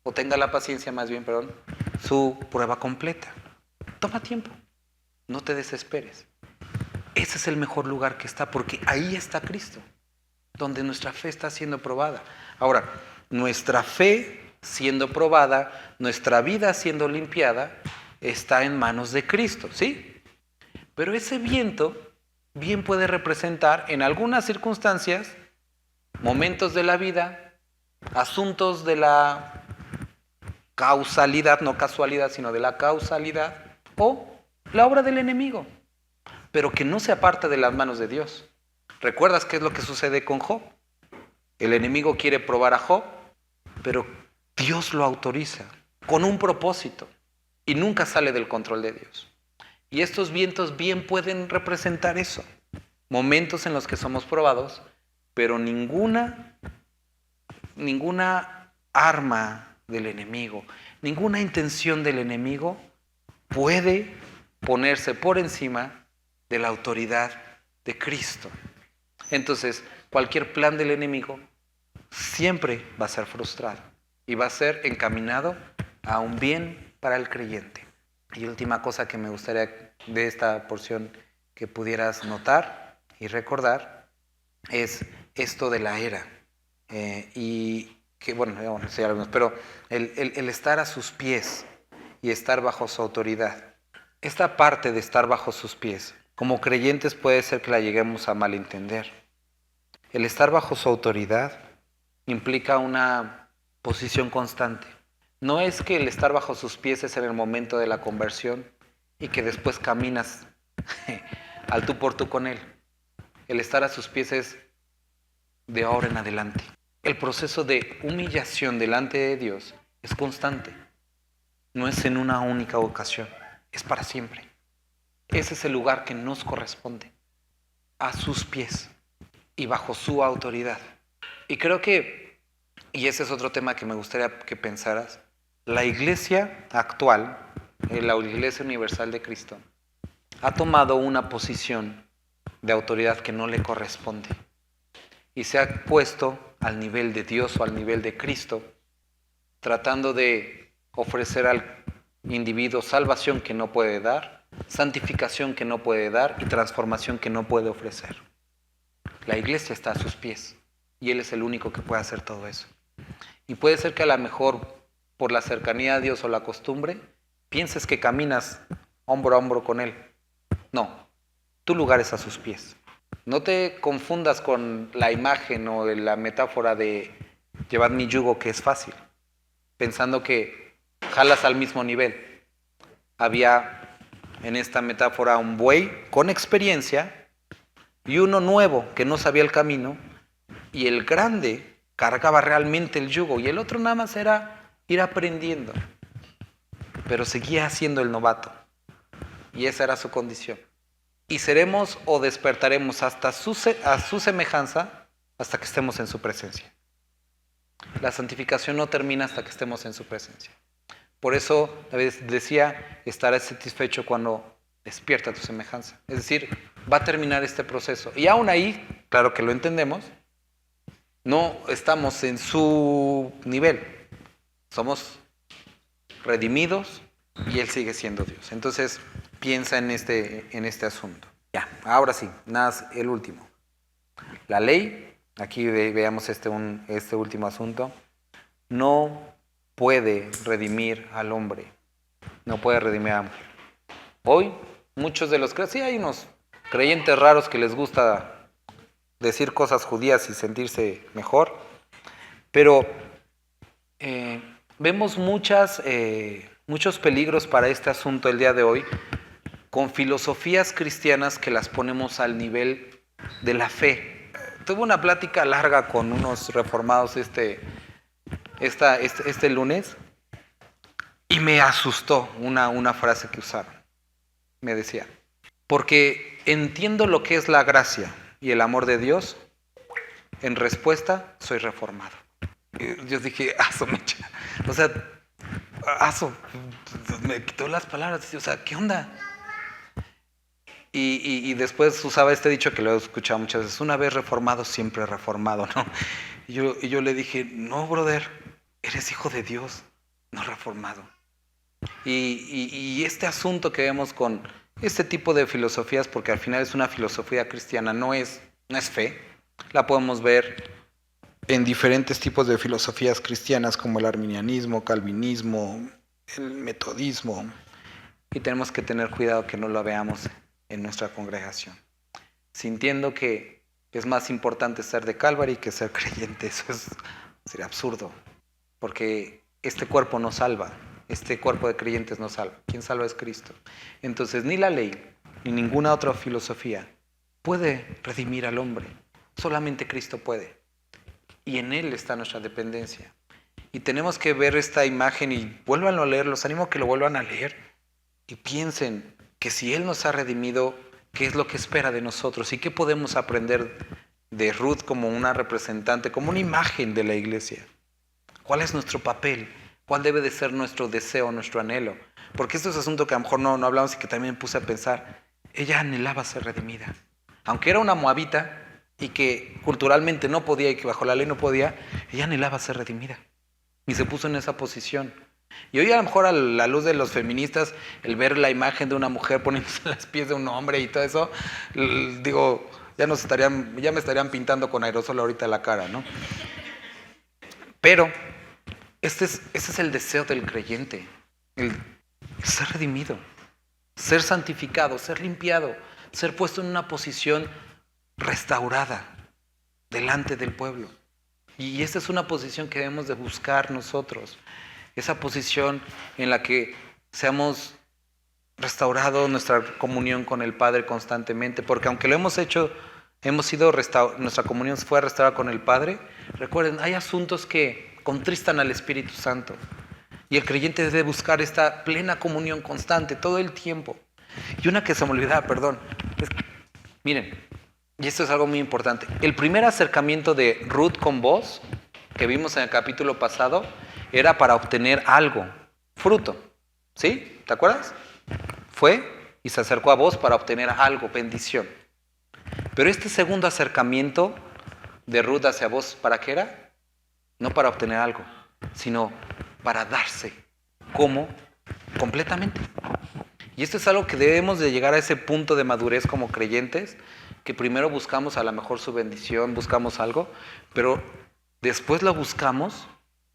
o tenga la paciencia más bien, perdón, su prueba completa. Toma tiempo. No te desesperes. Ese es el mejor lugar que está, porque ahí está Cristo, donde nuestra fe está siendo probada. Ahora, nuestra fe siendo probada, nuestra vida siendo limpiada, está en manos de Cristo, ¿sí? Pero ese viento bien puede representar en algunas circunstancias, momentos de la vida, asuntos de la causalidad, no casualidad, sino de la causalidad, o la obra del enemigo, pero que no se aparta de las manos de Dios. ¿Recuerdas qué es lo que sucede con Job? El enemigo quiere probar a Job, pero Dios lo autoriza con un propósito y nunca sale del control de Dios. Y estos vientos bien pueden representar eso, momentos en los que somos probados, pero ninguna arma del enemigo, ninguna intención del enemigo puede ponerse por encima de la autoridad de Cristo. Entonces, cualquier plan del enemigo siempre va a ser frustrado y va a ser encaminado a un bien para el creyente. Y última cosa que me gustaría de esta porción que pudieras notar y recordar es esto de la era. Y que, bueno, sí, algunos, pero el estar a sus pies y estar bajo su autoridad. Esta parte de estar bajo sus pies, como creyentes puede ser que la lleguemos a malentender. El estar bajo su autoridad implica una posición constante. No es que el estar bajo sus pies es en el momento de la conversión y que después caminas al tú por tú con Él. El estar a sus pies es de ahora en adelante. El proceso de humillación delante de Dios es constante. No es en una única ocasión, es para siempre. Ese es el lugar que nos corresponde, a sus pies y bajo su autoridad. Y creo que, y ese es otro tema que me gustaría que pensaras, la iglesia actual, la Iglesia Universal de Cristo, ha tomado una posición de autoridad que no le corresponde y se ha puesto al nivel de Dios o al nivel de Cristo, tratando de ofrecer al individuo salvación que no puede dar, santificación que no puede dar y transformación que no puede ofrecer. La iglesia está a sus pies y Él es el único que puede hacer todo eso. Y puede ser que a lo mejor por la cercanía a Dios o la costumbre pienses que caminas hombro a hombro con Él. No, tu lugar es a sus pies. No te confundas con la imagen o la metáfora de llevar mi yugo, que es fácil, pensando que jalas al mismo nivel. Había en esta metáfora un buey con experiencia y uno nuevo que no sabía el camino, y el grande cargaba realmente el yugo y el otro nada más era ir aprendiendo, pero seguía siendo el novato y esa era su condición. y seremos o despertaremos a su semejanza hasta que estemos en su presencia. La santificación no termina hasta que estemos en su presencia. Por eso David decía, estarás satisfecho cuando despierta tu semejanza. Es decir, va a terminar este proceso. Y aún ahí, claro que lo entendemos, no estamos en su nivel. Somos redimidos y Él sigue siendo Dios. Entonces, piensa en este asunto. Ya, ahora sí, nada, el último. La ley, aquí veamos este último asunto, no puede redimir al hombre. No puede redimir al hombre. Hoy, muchos de los creyentes, sí hay unos creyentes raros que les gusta decir cosas judías y sentirse mejor, pero vemos muchos peligros para este asunto el día de hoy con filosofías cristianas que las ponemos al nivel de la fe. Tuve una plática larga con unos reformados este lunes y me asustó una frase que usaron. Me decía, porque entiendo lo que es la gracia y el amor de Dios, en respuesta soy reformado. Y yo dije, mecha. O sea, me quitó las palabras. O sea, ¿qué onda? Y después usaba este dicho que lo he escuchado muchas veces, una vez reformado, siempre reformado, ¿no? Y yo le dije, no, brother, eres hijo de Dios, no reformado. Y este asunto que vemos con este tipo de filosofías, porque al final es una filosofía cristiana, no es fe, la podemos ver en diferentes tipos de filosofías cristianas como el arminianismo, calvinismo, el metodismo, y tenemos que tener cuidado que no lo veamos en nuestra congregación, sintiendo que es más importante ser de Calvary que ser creyente. Eso sería absurdo, porque este cuerpo no salva, este cuerpo de creyentes no salva. Quien salva es Cristo. Entonces ni la ley ni ninguna otra filosofía puede redimir al hombre, solamente Cristo puede, y en Él está nuestra dependencia. Y tenemos que ver esta imagen y vuélvanlo a leer, los animo a que lo vuelvan a leer y piensen que si Él nos ha redimido, ¿qué es lo que espera de nosotros? ¿Y qué podemos aprender de Ruth como una representante, como una imagen de la iglesia? ¿Cuál es nuestro papel? ¿Cuál debe de ser nuestro deseo, nuestro anhelo? Porque esto es asunto que a lo mejor no hablamos y que también me puse a pensar. Ella anhelaba ser redimida. Aunque era una moabita y que culturalmente no podía y que bajo la ley no podía, ella anhelaba ser redimida. Y se puso en esa posición. Y hoy a lo mejor a la luz de los feministas, el ver la imagen de una mujer poniéndose en los pies de un hombre y todo eso, digo, ya me estarían pintando con aerosol ahorita la cara, ¿no? Pero ese es el deseo del creyente, el ser redimido, ser santificado, ser limpiado, ser puesto en una posición restaurada delante del pueblo. Y esta es una posición que debemos de buscar nosotros. Esa posición en la que seamos restaurados nuestra comunión con el Padre constantemente, porque aunque lo hemos hecho, nuestra comunión fue restaurada con el Padre. Recuerden, hay asuntos que contristan al Espíritu Santo y el creyente debe buscar esta plena comunión constante todo el tiempo. Y una que se me olvidaba, perdón, miren, y esto es algo muy importante, el primer acercamiento de Ruth con Boaz que vimos en el capítulo pasado era para obtener algo, fruto, ¿sí? ¿Te acuerdas? Fue y se acercó a Boaz para obtener algo, bendición. Pero este segundo acercamiento de Ruth hacia Boaz, ¿para qué era? No para obtener algo, sino para darse. ¿Cómo? Completamente. Y esto es algo que debemos de llegar a ese punto de madurez como creyentes, que primero buscamos a lo mejor su bendición, buscamos algo, pero después lo buscamos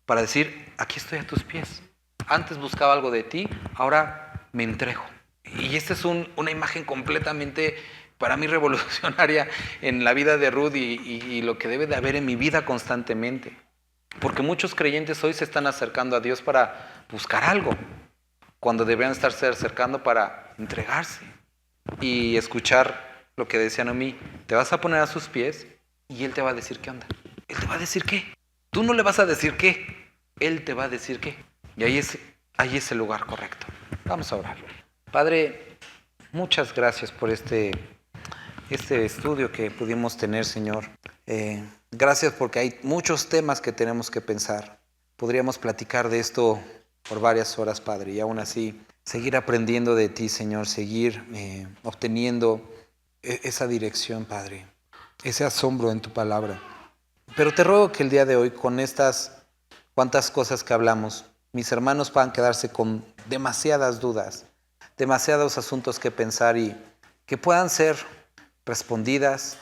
para decir, aquí estoy a tus pies. Antes buscaba algo de ti, ahora me entrego. Y esta es una imagen completamente, para mí, revolucionaria en la vida de Ruth y lo que debe de haber en mi vida constantemente. Porque muchos creyentes hoy se están acercando a Dios para buscar algo, cuando deberían estarse acercando para entregarse y escuchar lo que decía Noemí. Te vas a poner a sus pies y Él te va a decir qué onda. Él te va a decir qué. Tú no le vas a decir qué. Él te va a decir qué. Y ahí es el lugar correcto. Vamos a orar. Padre, muchas gracias por este estudio que pudimos tener, Señor. Gracias porque hay muchos temas que tenemos que pensar. Podríamos platicar de esto por varias horas, Padre, y aún así seguir aprendiendo de ti, Señor, seguir obteniendo esa dirección, Padre, ese asombro en tu palabra. Pero te ruego que el día de hoy, con estas cuantas cosas que hablamos, mis hermanos puedan quedarse con demasiadas dudas, demasiados asuntos que pensar y que puedan ser respondidas,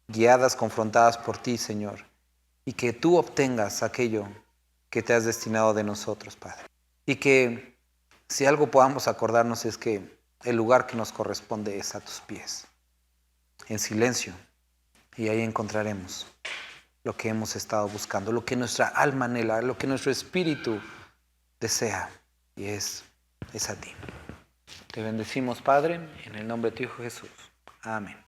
guiadas, confrontadas por ti, Señor, y que tú obtengas aquello que te has destinado de nosotros, Padre. Y que si algo podamos acordarnos es que el lugar que nos corresponde es a tus pies, en silencio, y ahí encontraremos lo que hemos estado buscando, lo que nuestra alma anhela, lo que nuestro espíritu desea, y es a ti. Te bendecimos, Padre, en el nombre de tu Hijo Jesús. Amén.